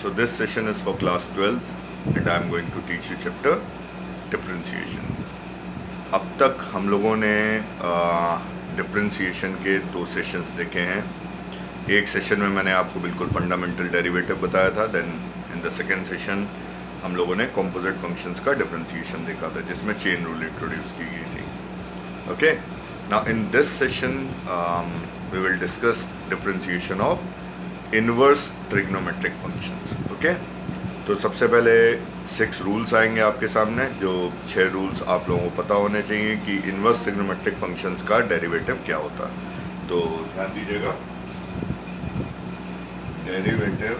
So this session is for class 12th and I am going to teach you chapter differentiation. अब तक हम लोगों ने differentiation के 2 सेशंस देखे हैं. एक सेशन में मैंने आपको बिल्कुल फंडामेंटल डेरिवेटिव बताया था. Then in the second session हम लोगों ने कॉम्पोजिट फंक्शंस का डिफरेंशिएशन देखा था जिसमें चेन रूल इंट्रोड्यूस की गई थी. Okay, now in this session we will discuss differentiation of inverse trigonometric functions. Okay, तो सबसे पहले 6 रूल्स आएंगे आपके सामने. जो 6 रूल्स आप लोगों को पता होने चाहिए कि इनवर्स ट्रिग्नोमेट्रिक फंक्शंस का डेरिवेटिव क्या होता है. तो ध्यान दीजिएगा. Derivative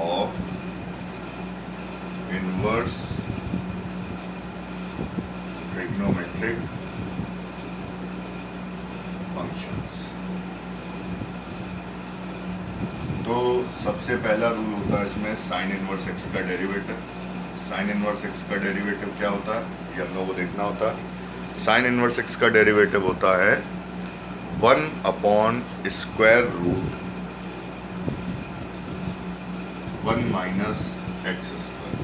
of inverse trigonometric functions. तो सबसे पहला रूल होता है इसमें साइन इनवर्स एक्स का डेरिवेटिव. साइन इनवर्स एक्स का डेरिवेटिव क्या होता है ये हम लोगों को देखना होता है. साइन इनवर्स एक्स का डेरिवेटिव होता है 1 square root 1 minus x square.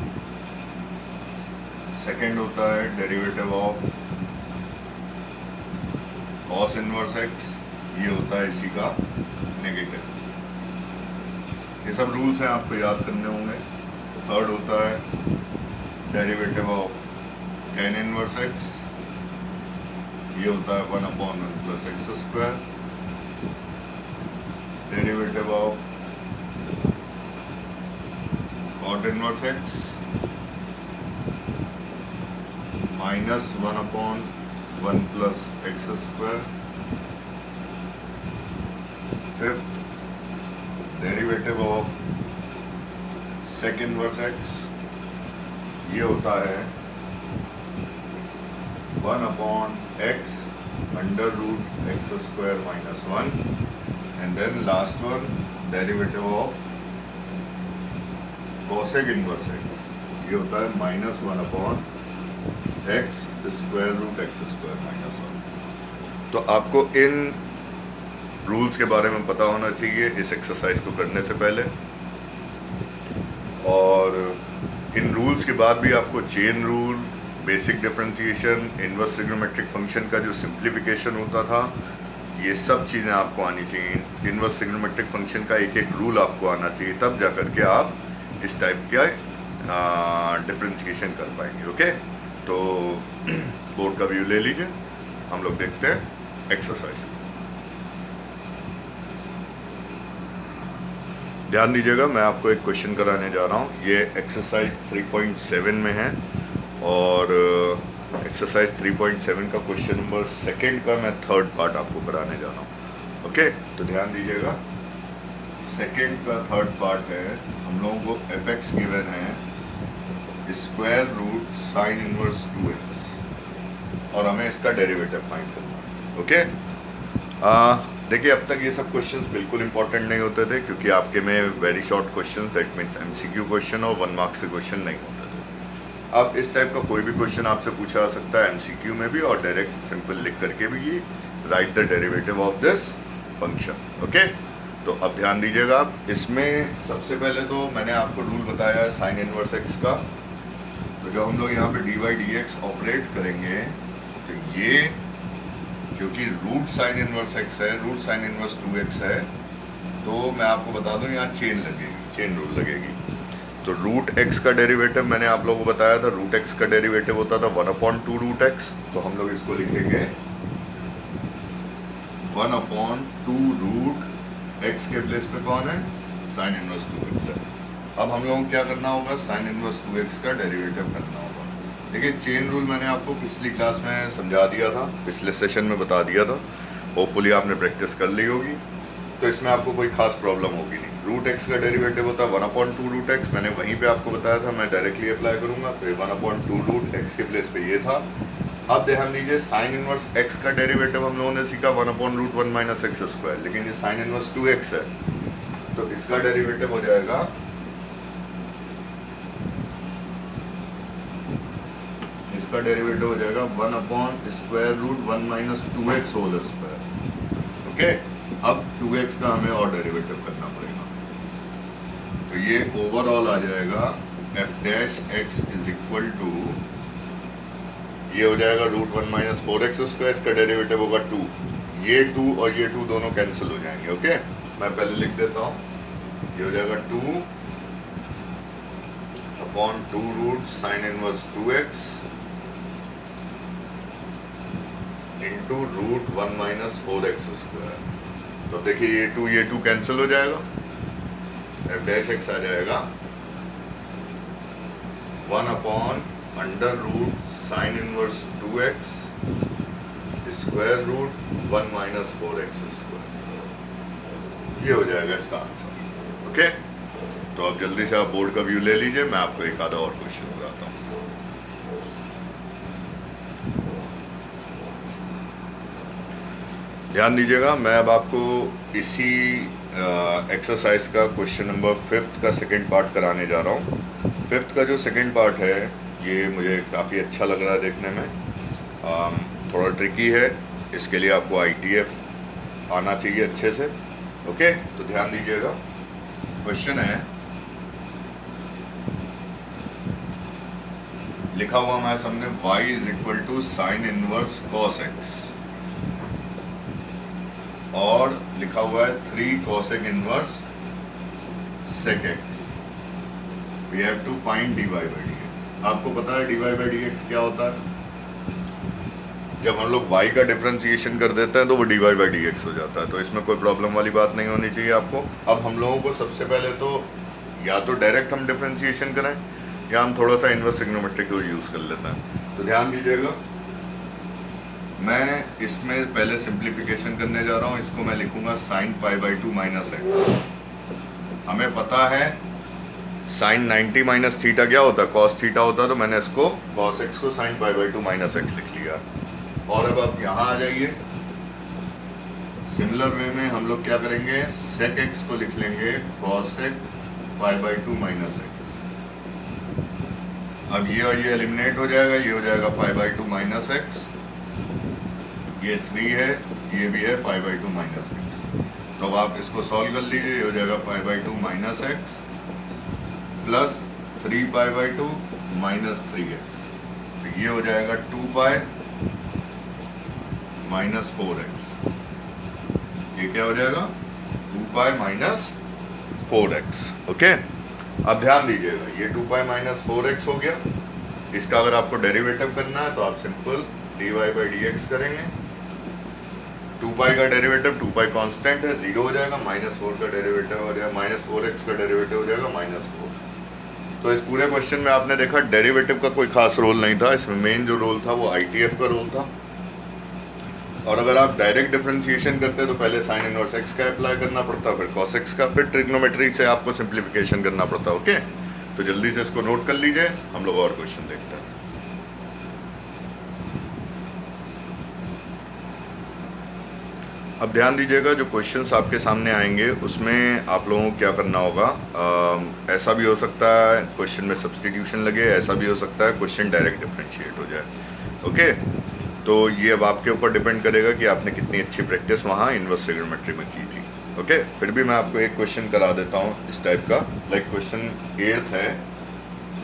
Second होता है derivative of cos inverse x. ये होता है इसी का नेगेटिव. ये सब रूल्स हैं, आपको याद करने होंगे. थर्ड होता है derivative of tan inverse x. ये होता है 1/1 plus x square. Derivative of cot inverse x minus 1/1 plus x square. Fifth derivative of sec inverse x. ये होता है 1/x under root x square minus 1. And then last one derivative of cosec inverse x. ये होता है minus 1/x square root x square minus 1. तो आपको इन rules के बारे में पता होना चाहिए इस एक्सरसाइज को करने से पहले. और इन रूल्स के बाद भी आपको chain rule, basic differentiation, inverse trigonometric function का जो सिंप्लीफिकेशन होता था, ये सब चीज़ें आपको आनी चाहिए. इनवर्स ट्रिग्नोमेट्रिक फंक्शन का एक एक रूल आपको आना चाहिए, तब जा करके आप इस टाइप का डिफरेंशिएशन कर पाएंगे. ओके, तो बोर्ड का व्यू ले लीजिए. हम लोग देखते हैं एक्सरसाइज. ध्यान दीजिएगा, मैं आपको एक क्वेश्चन कराने जा रहा हूँ. ये एक्सरसाइज 3.7 में है और एक्सरसाइज 3.7 का क्वेश्चन नंबर 2 का मैं 3rd पार्ट आपको कराने जा रहा हूँ. ओके, तो ध्यान दीजिएगा. 2nd का 3rd पार्ट है. हम लोगों को f(x) गिवन है square root sine inverse 2x और हमें इसका डेरिवेटिव फाइंड करना है. ओके, देखिए, अब तक ये सब क्वेश्चंस बिल्कुल इंपॉर्टेंट नहीं होते थे क्योंकि आपके में very short question, that means MCQ question और 1 मार्क्स के क्वेश्चन नहीं होते थे. अब इस टाइप का कोई भी क्वेश्चन आपसे पूछा जा सकता है MCQ में भी और डायरेक्ट सिंपल लिख करके भी, right the derivative of this function. Okay, तो अब ध्यान दीजिएगा. आप इसमें सबसे पहले तो मैंने आपको रूल बताया है साइन इनवर्स एक्स का. तो जो हम लोग यहाँ पे dy/dx ऑपरेट करेंगे, तो ये क्योंकि रूट साइन इनवर्स एक्स है, रूट साइन इनवर्स 2x है, तो मैं आपको बता दूं यहाँ चेन लगेगी, चेन रूल लगेगी. तो रूट x का डेरिवेटिव मैंने आप लोगों को बताया था. रूट x का डेरिवेटिव होता था 1/2 रूट x. तो हम लोग इसको लिखेंगे 1/2 रूट x के प्लेस पे कौन है, साइन इनवर्स 2x है. अब हम लोगों को क्या करना होगा, साइन इनवर्स 2x का डेरिवेटिव करना होगा. देखिए, चेन रूल मैंने आपको पिछली क्लास में समझा दिया था, पिछले सेशन में बता दिया था. होपफुली आपने प्रैक्टिस कर ली होगी, तो इसमें आपको कोई खास प्रॉब्लम होगी नहीं. रूट x का डेरिवेटिव होता है 1/2 रूट x. मैंने वहीं पे आपको बताया था, मैं डायरेक्टली अप्लाई करूंगा. तो ये 1/2 रूट x के प्लेस पे ये था. अब ध्यान दीजिए, साइन इनवर्स x का डेरिवेटिव हम लोगों ने सीखा 1/√1 माइनस एक्स स्क्वायर. लेकिन ये साइन इनवर्स 2x है, तो इसका डेरिवेटिव हो जाएगा इसका डेरिवेटिव हो जाएगा 1/√1 minus 2x whole square. Okay, अब 2x का हमें और डेरिवेटिव करना पड़ेगा. तो ये ओवरऑल आ जाएगा f dash x is equal to, ये हो जाएगा √1 माइनस 4x स्क्वायर, इसका डेरिवेटिव होगा 2, ये 2 और ये 2 दोनों कैंसिल हो जाएंगे। ओके, मैं पहले लिख देता हूँ, ये हो जाएगा 2 upon 2 root sine inverse 2x into √1 minus 4x square. तो देखिए ये 2 कैंसिल हो जाएगा, एफ डैश एक्स आ जाएगा 1 upon under root sine inverse 2x square √1 minus 4x square, ये हो जाएगा इसका आंसर। ओके, तो अब जल्दी से आप बोर्ड का व्यू ले लीजिए, मैं आपको एक आधा और क्वेश्चन बताता हूँ। ध्यान दीजिएगा, मैं अब आपको इसी एक्सरसाइज का क्वेश्चन नंबर 5 का सेकंड पार्ट कराने जा रहा हूँ। 5 का जो सेकंड पार्ट है ये मुझे काफ़ी अच्छा लग रहा है देखने में, थोड़ा ट्रिकी है, इसके लिए आपको ITF आना चाहिए अच्छे से। ओके, तो ध्यान दीजिएगा, क्वेश्चन है, लिखा हुआ हमारे सामने y is equal to sine inverse cos x, और लिखा हुआ है 3 cosec inverse sec x, we have to find dy by dx। आपको पता है dy by dx क्या होता है? जब हम लोग y का डिफरेंशिएशन कर देते हैं तो वो dy by dx हो जाता है, तो इसमें कोई प्रॉब्लम वाली बात नहीं होनी चाहिए आपको। अब हम लोगों को सबसे पहले तो या तो डायरेक्ट हम डिफरेंशिएशन करें या हम थोड़ा सा इनवर्स ट्रिग्नोमेट्री को यूज़ कर लेते हैं। तो ध्यान दीजिएगा, मैं इसमें पहले सिंप्लीफिकेशन करने जा रहा हूँ, इसको मैं लिखूंगा साइन π/2 माइनस एक्स। हमें पता है साइन 90 माइनस थीटा क्या होता है, कॉस थीटा होता है, तो मैंने इसको कॉस एक्स को साइन π/2 माइनस एक्स लिख लिया। और अब आप यहाँ आ जाइए, सिमिलर वे में हम लोग क्या करेंगे, सेक एक्स को लिख लेंगे कॉसेक π/2 माइनस एक्स। अब ये और ये एलिमिनेट हो जाएगा, ये हो जाएगा π/2 माइनस एक्स, ये 3 है, ये भी है π/2 माइनस एक्स। तो अब आप इसको सॉल्व कर लीजिए, ये हो जाएगा π/2 minus x plus 3π/2 minus 3x, तो ये हो जाएगा 2π माइनस 4x। ये क्या हो जाएगा, 2π माइनस 4x। ओके, अब ध्यान दीजिएगा, ये 2π माइनस 4x हो गया। इसका अगर आपको डेरिवेटिव करना है तो आप सिंपल dy by dx करेंगे। 2π का डेरिवेटिव, 2π कांस्टेंट है, 0 हो जाएगा, -4 का डेरिवेटिव हो जाएगा, -4x का डेरिवेटिव हो जाएगा -4। तो इस पूरे क्वेश्चन में आपने देखा डेरिवेटिव का कोई खास रोल नहीं था, इसमें मेन जो रोल था वो ITF का रोल था। और अगर आप डायरेक्ट डिफरेंशिएशन करते तो पहले साइन इनवर्स एक्स का अप्लाई करना पड़ता, फिर कॉस एक्स का, फिर ट्रिग्नोमेट्री से आपको सिंप्लीफिकेशन करना पड़ता। ओके, तो जल्दी से इसको नोट कर लीजिए, हम लोग और क्वेश्चन देखते हैं। अब ध्यान दीजिएगा, जो क्वेश्चंस आपके सामने आएंगे उसमें आप लोगों को क्या करना होगा, ऐसा भी हो सकता है क्वेश्चन में सब्स्टिट्यूशन लगे, ऐसा भी हो सकता है क्वेश्चन डायरेक्ट डिफरेंशिएट हो जाए। ओके, तो ये अब आपके ऊपर डिपेंड करेगा कि आपने कितनी अच्छी प्रैक्टिस वहाँ इनवर्स ट्रिग्नोमेट्री में की थी। ओके, फिर भी मैं आपको एक क्वेश्चन करा देता हूँ इस टाइप का, लाइक क्वेश्चन 8th है,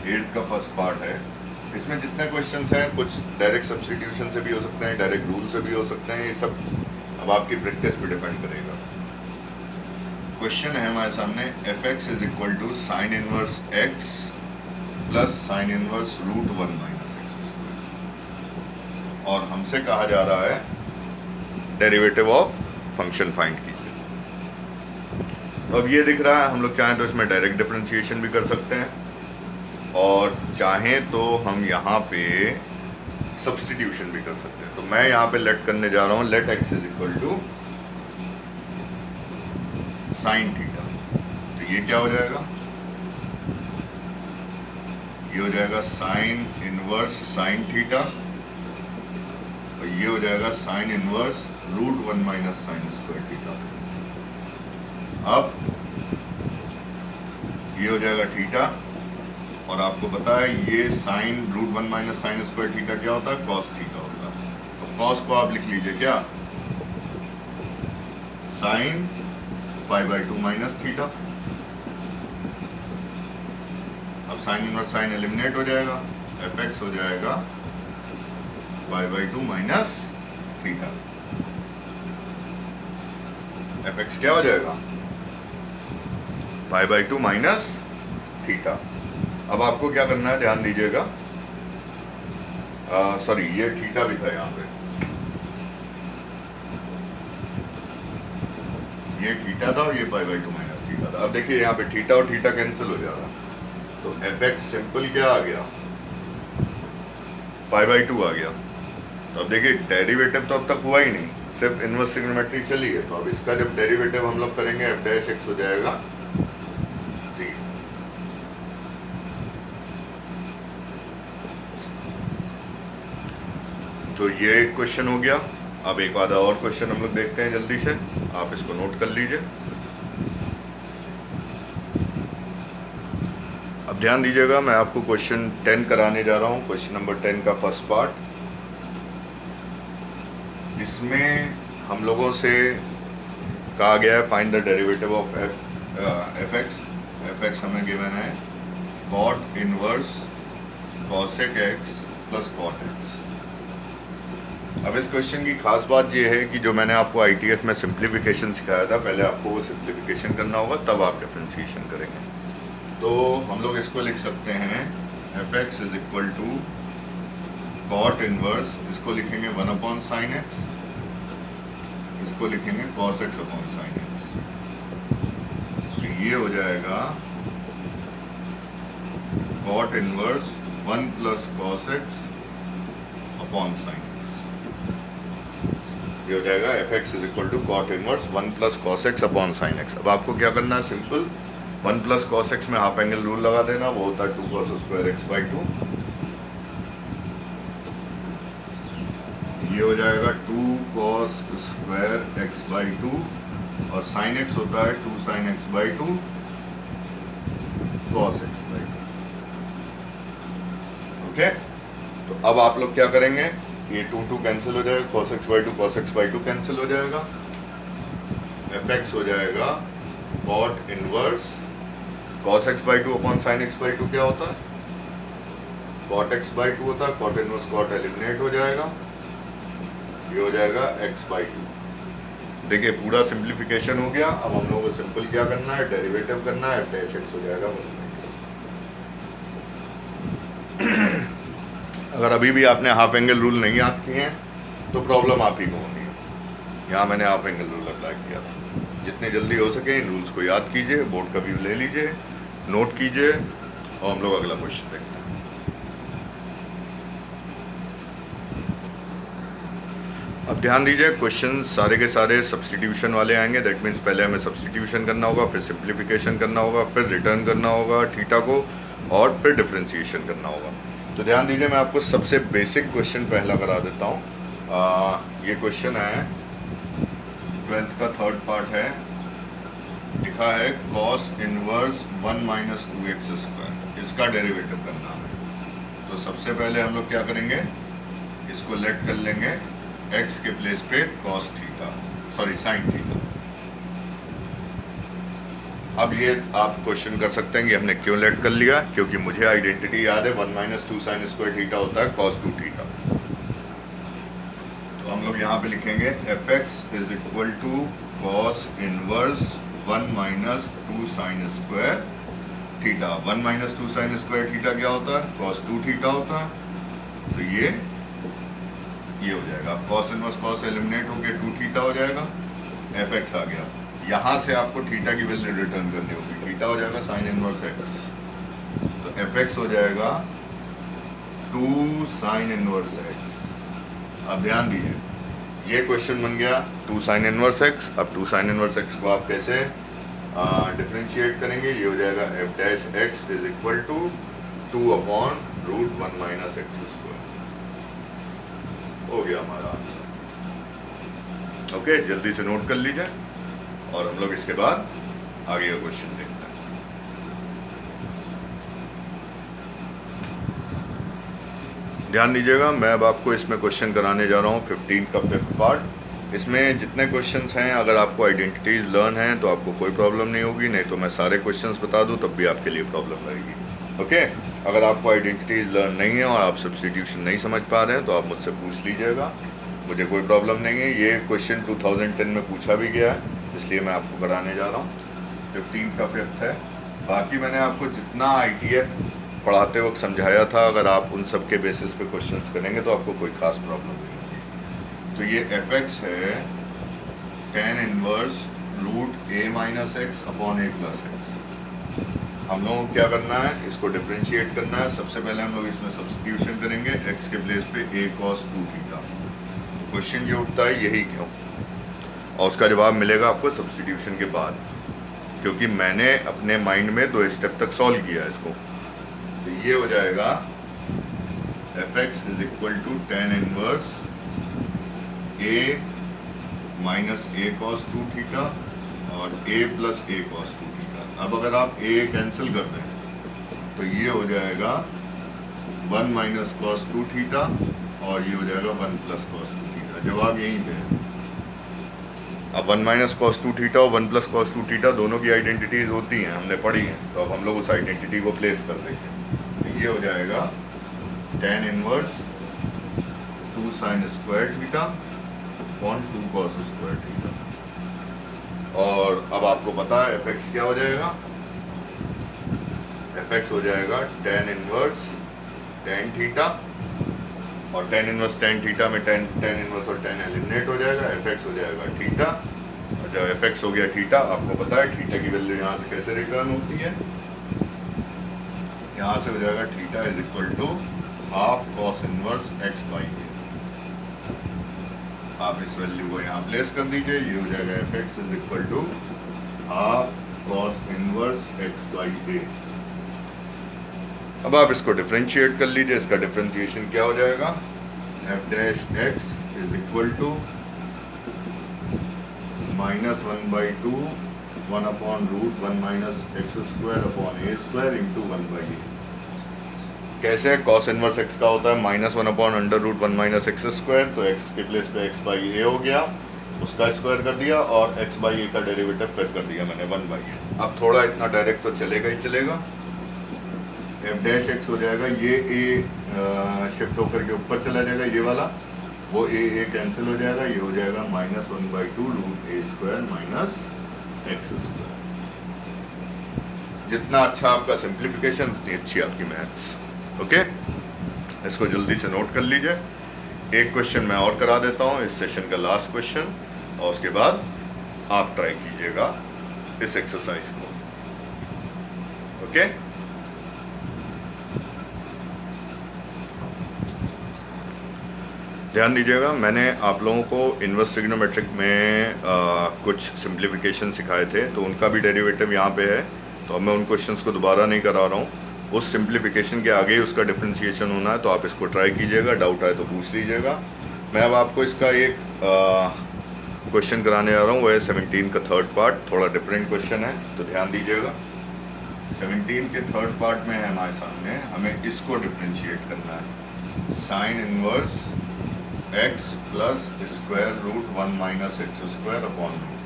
8th का फर्स्ट पार्ट है। इसमें जितने क्वेश्चंस हैं कुछ डायरेक्ट सब्स्टिट्यूशन से भी हो सकते हैं, डायरेक्ट रूल से भी हो सकते हैं, ये सब अब आपकी प्रैक्टिस पे डिपेंड करेगा। क्वेश्चन है हमारे सामने, f(x) is equal to sine inverse x plus sine inverse √1 minus x square, और हमसे कहा जा रहा है डेरिवेटिव ऑफ फंक्शन फाइंड कीजिए। अब ये दिख रहा है, हम लोग चाहें तो इसमें डायरेक्ट डिफरेंशिएशन भी कर सकते हैं, और चाहें तो हम यहाँ पे सब्स्टिट्यूशन भी कर सकते हैं। तो मैं यहाँ पे लेट करने जा रहा हूँ, let x is equal to sine theta. तो ये क्या हो जाएगा, ये हो जाएगा साइन इनवर्स साइन थीटा, और ये हो जाएगा sign inverse √1 minus sine square theta. अब ये हो जाएगा थीटा, और आपको पता है ये sine √1 minus sine square theta क्या होता है, कॉस थीटा होता है। तो कॉस को आप लिख लीजिए क्या, साइन π/2 माइनस थीटा, अब साइन इनवर्स साइन एलिमिनेट हो जाएगा, एफ एक्स हो जाएगा pi by 2 minus theta. F x क्या हो जाएगा? Pi by 2 minus theta. अब आपको क्या करना है, ध्यान दीजिएगा, सॉरी ये थीटा भी था यहाँ पे, ये थीटा था और ये पाई बाई 2 माइनस थीटा था। अब देखिए यहाँ पे थीटा और थीटा कैंसिल हो जाएगा, तो एफ एक्स सिंपल क्या आ गया, पाई बाई 2 आ गया। तो अब देखिए डेरिवेटिव तो अब तक हुआ ही नहीं, सिर्फ इनवर्स ट्रिग्नोमेट्री चली है। तो अब इसका जब डेरिवेटिव हम लोग करेंगे एफ डैश एक्स हो जाएगा सी। तो ये एक क्वेश्चन हो गया। अब एक आधा और क्वेश्चन हम लोग देखते हैं जल्दी से, आप इसको नोट कर लीजिए। अब ध्यान दीजिएगा, मैं आपको क्वेश्चन 10 कराने जा रहा हूँ, क्वेश्चन नंबर 10 का फर्स्ट पार्ट। इसमें हम लोगों से कहा गया है find the derivative of f x. F x हमें गिवन है cot inverse cosec x plus cot x. अब इस क्वेश्चन की खास बात यह है कि जो मैंने आपको आईटीएफ में सिंप्लीफिकेशन सिखाया था, पहले आपको वो सिंप्लीफिकेशन करना होगा, तब आप डिफरेंशिएशन करेंगे। तो हम लोग इसको लिख सकते हैं f x is equal to cot inverse, इसको लिखेंगे 1 अपॉन साइन एक्स, इसको लिखेंगे cos x upon sine x. तो ये हो जाएगा cot inverse 1 plus cos x upon sine x. ये हो जाएगा f x is equal to cot inverse 1 plus cos x upon sine x. अब आपको क्या करना है, सिंपल 1 प्लस कॉस एक्स में हाफ एंगल रूल लगा देना, वो होता है 2 कॉस स्क्वायर एक्स बाई 2। ये हो जाएगा 2 कॉस स्क्वायर एक्स बाई 2 और साइन एक्स होता है 2 sine x by 2 cos x by 2। Okay, तो अब आप लोग क्या करेंगे, ये 2 कैंसिल हो जाएगा, cos x by 2 कैंसिल हो जाएगा, एफ एक्स हो जाएगा cot inverse cos x by 2 upon sine x by 2 क्या होता है, cot x by 2 होता है, cot इनवर्स cot एलिमिनेट हो जाएगा, ये हो जाएगा x by 2। देखिए पूरा सिंप्लीफिकेशन हो गया। अब हम लोगों को सिंपल क्या करना है, डेरिवेटिव करना है, एफ डैश एक्स हो जाएगा 1। अगर अभी भी आपने हाफ एंगल रूल नहीं याद किए हैं तो प्रॉब्लम आप ही को होनी है। यहाँ मैंने हाफ एंगल रूल अप्लाई किया था। जितने जल्दी हो सके इन रूल्स को याद कीजिए, बोर्ड का व्यू ले लीजिए, नोट कीजिए, और हम लोग अगला क्वेश्चन देखते हैं। अब ध्यान दीजिए, क्वेश्चन सारे के सारे सब्स्टिट्यूशन वाले आएंगे। दैट मीन्स पहले हमें सब्स्टिट्यूशन करना होगा, फिर सिंप्लीफिकेशन करना होगा, फिर रिटर्न करना होगा थीटा को, और फिर डिफरेंशिएशन करना होगा। तो ध्यान दीजिए, मैं आपको सबसे बेसिक क्वेश्चन पहला करा देता हूँ। ये क्वेश्चन है 12th का थर्ड पार्ट है। लिखा है cos inverse 1 minus 2x square, इसका डेरिवेटिव करना है। तो सबसे पहले हम लोग क्या करेंगे, इसको लेट कर लेंगे x के प्लेस पे cos theta, sorry sine theta. अब ये आप क्वेश्चन कर सकते हैं कि हमने क्यों लेट कर लिया, क्योंकि मुझे आइडेंटिटी याद है 1 माइनस 2 साइन स्क्वायर थीटा होता है cos 2 थीटा। तो हम लोग यहाँ पे लिखेंगे f x is equal to cos inverse 1 minus 2 sine square theta. 1 minus 2 sine square theta क्या होता है, cos 2 थीटा होता है। तो ये हो जाएगा, cos इनवर्स cos एलिमिनेट होके 2 थीटा हो जाएगा, एफ एक्स आ गया। यहाँ से आपको थीटा की वैल्यू रिटर्न करनी होगी, थीटा हो जाएगा साइन इनवर्स एक्स। तो एफ एक्स हो जाएगा 2 साइन इनवर्स एक्स। अब ध्यान दीजिए, ये क्वेश्चन बन गया 2 साइन इनवर्स एक्स। अब 2 साइन इनवर्स एक्स को आप कैसे डिफरेंशिएट करेंगे, ये हो जाएगा f dash x is equal to 2 upon root 1 minus x square. हो गया हमारा आंसर। ओके, जल्दी से नोट कर लीजिए और हम लोग इसके बाद आगे का क्वेश्चन देखते हैं। ध्यान दीजिएगा, मैं अब आपको इसमें क्वेश्चन कराने जा रहा हूँ 15 का 5th पार्ट। इसमें जितने क्वेश्चंस हैं, अगर आपको आइडेंटिटीज लर्न हैं तो आपको कोई प्रॉब्लम नहीं होगी, नहीं तो मैं सारे क्वेश्चंस बता दूँ तब भी आपके लिए प्रॉब्लम रहेगी। ओके, अगर आपको आइडेंटिटीज लर्न नहीं है और आप सब्स्टिट्यूशन नहीं समझ पा रहे हैं तो आप मुझसे पूछ लीजिएगा, मुझे कोई प्रॉब्लम नहीं है। ये क्वेश्चन 2010 में पूछा भी गया है, इसलिए मैं आपको कराने जा रहा हूँ। 15 का 5th है। बाकी मैंने आपको जितना ITF पढ़ाते वक्त समझाया था, अगर आप उन सब के बेसिस पे क्वेश्चंस करेंगे तो आपको कोई खास प्रॉब्लम नहीं होगी। तो ये fx है tan inverse root a minus x upon a plus x. हम लोगों को क्या करना है, इसको डिफ्रेंशिएट करना है। सबसे पहले हम लोग इसमें सब्स्टिट्यूशन करेंगे, x के प्लेस पे a cos 2 थीटा। क्वेश्चन ये उठता है यही क्यों, और उसका जवाब मिलेगा आपको सब्स्टिट्यूशन के बाद, क्योंकि मैंने अपने माइंड में 2 स्टेप तक सॉल्व किया इसको। तो ये हो जाएगा fx is equal to tan inverse a minus a cos 2 theta और a plus a cos 2 theta. अब अगर आप a कैंसिल कर दें तो ये हो जाएगा 1 माइनस कॉस 2 थीटा और ये हो जाएगा 1 प्लस कॉस 2 थीटा। जवाब यहीं पे है। अब 1 माइनस कॉस 2 थीटा और 1 प्लस कॉस 2 थीटा दोनों की आइडेंटिटीज होती हैं, हमने पढ़ी हैं। तो अब हम लोग उस आइडेंटिटी को प्लेस कर देंगे। तो ये हो जाएगा tan inverse 2 sine square theta upon 2 cos square theta. और अब आपको पता है fx क्या हो जाएगा, fx हो जाएगा tan इनवर्स tan थीटा, और tan इनवर्स tan थीटा में tan इनवर्स और tan एलिमिनेट हो जाएगा, fx हो जाएगा थीटा। और जब fx हो गया थीटा, आपको पता है थीटा की वैल्यू यहाँ से कैसे रिटर्न होती है, यहाँ से हो जाएगा theta is equal to half cos inverse x by a. आप इस वैल्यू को यहाँ प्लेस कर दीजिए, ये हो जाएगा fx is equal to half cos inverse x by a. अब आप इसको डिफरेंशिएट कर लीजिए। इसका डिफरेंशिएशन क्या हो जाएगा, f dash x is equal to minus 1/2 1 upon root 1 minus x square upon A square into 1/a। कैसे, कॉस इनवर्स x का होता है minus 1 upon under root 1 minus x square, तो x के प्लेस पे x बाई ए हो गया, उसका स्क्वायर कर दिया और x बाई ए का डेरिवेटिव फिर कर दिया मैंने 1/a। अब थोड़ा इतना डायरेक्ट तो चलेगा ही चलेगा। f डैश x हो जाएगा, ये a शिफ्ट होकर के ऊपर चला जाएगा, ये वाला वो a कैंसिल हो जाएगा, ये हो जाएगा minus 1/2 root a square minus x square. जितना अच्छा आपका सिंप्लीफिकेशन उतनी अच्छी आपकी मैथ्स। ओके, इसको जल्दी से नोट कर लीजिए। एक क्वेश्चन मैं और करा देता हूँ, इस सेशन का लास्ट क्वेश्चन, और उसके बाद आप ट्राई कीजिएगा इस एक्सरसाइज को। ओके, ध्यान दीजिएगा, मैंने आप लोगों को इनवर्स ट्रिग्नोमेट्रिक में कुछ सिंप्लीफिकेशन सिखाए थे, तो उनका भी डेरिवेटिव यहाँ पे है, तो अब मैं उन क्वेश्चंस को दोबारा नहीं करा रहा हूँ। उस सिंप्लीफिकेशन के आगे ही उसका डिफरेंशिएशन होना है, तो आप इसको ट्राई कीजिएगा, डाउट आए तो पूछ लीजिएगा। मैं अब आपको इसका एक क्वेश्चन कराने जा रहा हूँ, वो है 17 का 3rd पार्ट। थोड़ा डिफरेंट क्वेश्चन है, तो ध्यान दीजिएगा। 17 के 3rd पार्ट में है हमारे सामने, हमें इसको डिफरेंशिएट करना है। Sine inverse x plus square root 1 minus x square upon root.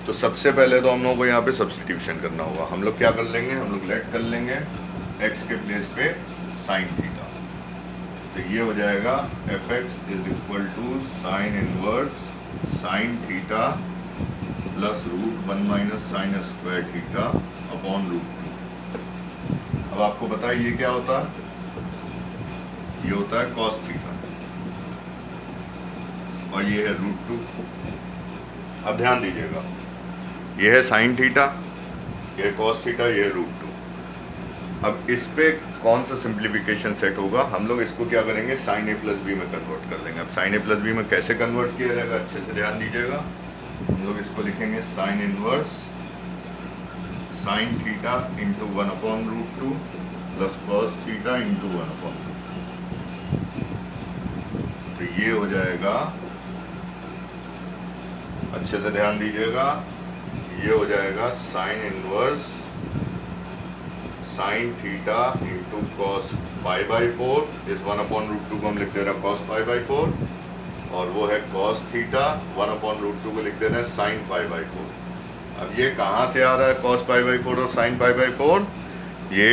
तो सबसे पहले तो हम लोगों को यहाँ पे सब्स्टिट्यूशन करना होगा। हम लोग क्या कर लेंगे, हम लोग लेट कर लेंगे x के प्लेस पे साइन थीटा। तो ये हो जाएगा fx is equal to sine inverse sine theta plus root 1 minus sine square theta upon root 2। अब आपको पता है ये क्या होता है, ये होता है कॉस थीटा, और ये है रूट 2। अब ध्यान दीजिएगा, ये है साइन थीटा, ये है कॉस थीटा, ये है रूट 2। अब इस पे कौन सा सिंप्लीफिकेशन सेट होगा, हम लोग इसको क्या करेंगे, साइन ए प्लस बी में कन्वर्ट कर देंगे। अब साइन ए प्लस बी में कैसे कन्वर्ट किया जाएगा, अच्छे से ध्यान दीजिएगा। हम लोग इसको लिखेंगे sine inverse sine theta into 1 upon root 2 plus cos theta into 1 upon root 2। तो ये हो जाएगा, अच्छे से ध्यान दीजिएगा, ये हो जाएगा sign inverse sine theta into cos pi by 4। इस 1 अपॉन रूट 2 को हम लिख दे रहे हैं कॉस पाई बाई 4, और वो है कॉस थीटा 1 अपॉन रूट 2 को लिख दे रहे हैं साइन पाई बाई 4। अब ये कहाँ से आ रहा है कॉस पाई बाई 4 और साइन पाई बाई 4, ये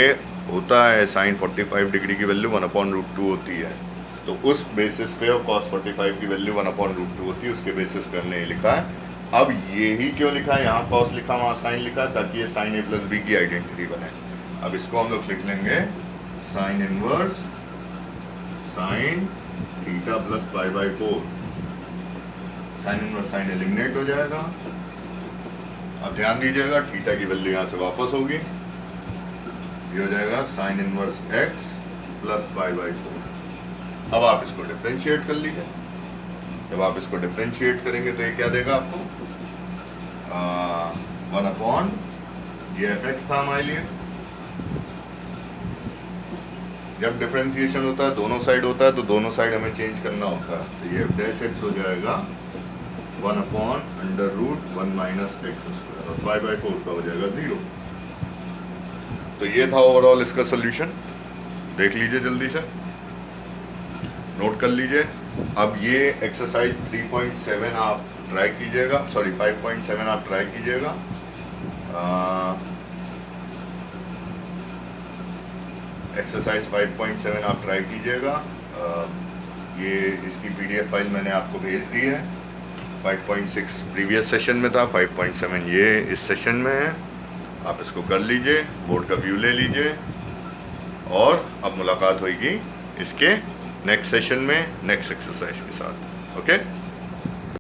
होता है साइन 45 डिग्री की वैल्यू 1/√2 होती है, तो उस बेसिस पे, और कॉस 45 की वैल्यू 1/√2 होती है, उसके बेसिस पे हमने ये लिखा है। अब ये ही क्यों लिखा है, यहाँ कॉस लिखा वहाँ साइन लिखा, ताकि ये साइन ए प्लस बी की आइडेंटिटी बने। अब इसको हम लोग लिख लेंगे sine inverse sine theta plus π/4। Sine inverse sine eliminate हो जाएगा। अब ध्यान दीजिएगा, थीटा की वैल्यू यहाँ से वापस होगी, ये हो जाएगा साइन इनवर्स x प्लस π/4। अब आप इसको डिफरेंशिएट कर लीजिए। जब आप इसको डिफरेंशिएट करेंगे तो ये क्या देगा आपको, 1 ये fx था हमारे लिए। जब डिफरेंशिएशन होता है दोनों साइड होता है, तो दोनों साइड हमें चेंज करना होता है, तो ये f' हो जाएगा 1/√1 - x², और π/4 का हो जाएगा 0। तो ये था ओवरऑल इसका सोल्यूशन। देख लीजिए जल्दी से, नोट कर लीजिए। अब ये एक्सरसाइज 3.7 आप ट्राई कीजिएगा, सॉरी 5.7 आप ट्राई कीजिएगा। एक्सरसाइज 5.7 आप ट्राई कीजिएगा। ये इसकी PDF फाइल मैंने आपको भेज दी है। 5.6 प्रीवियस सेशन में था, 5.7 ये इस सेशन में है। आप इसको कर लीजिए, बोर्ड का व्यू ले लीजिए, और अब मुलाकात होगी इसके नेक्स्ट सेशन में नेक्स्ट एक्सरसाइज के साथ। ओके।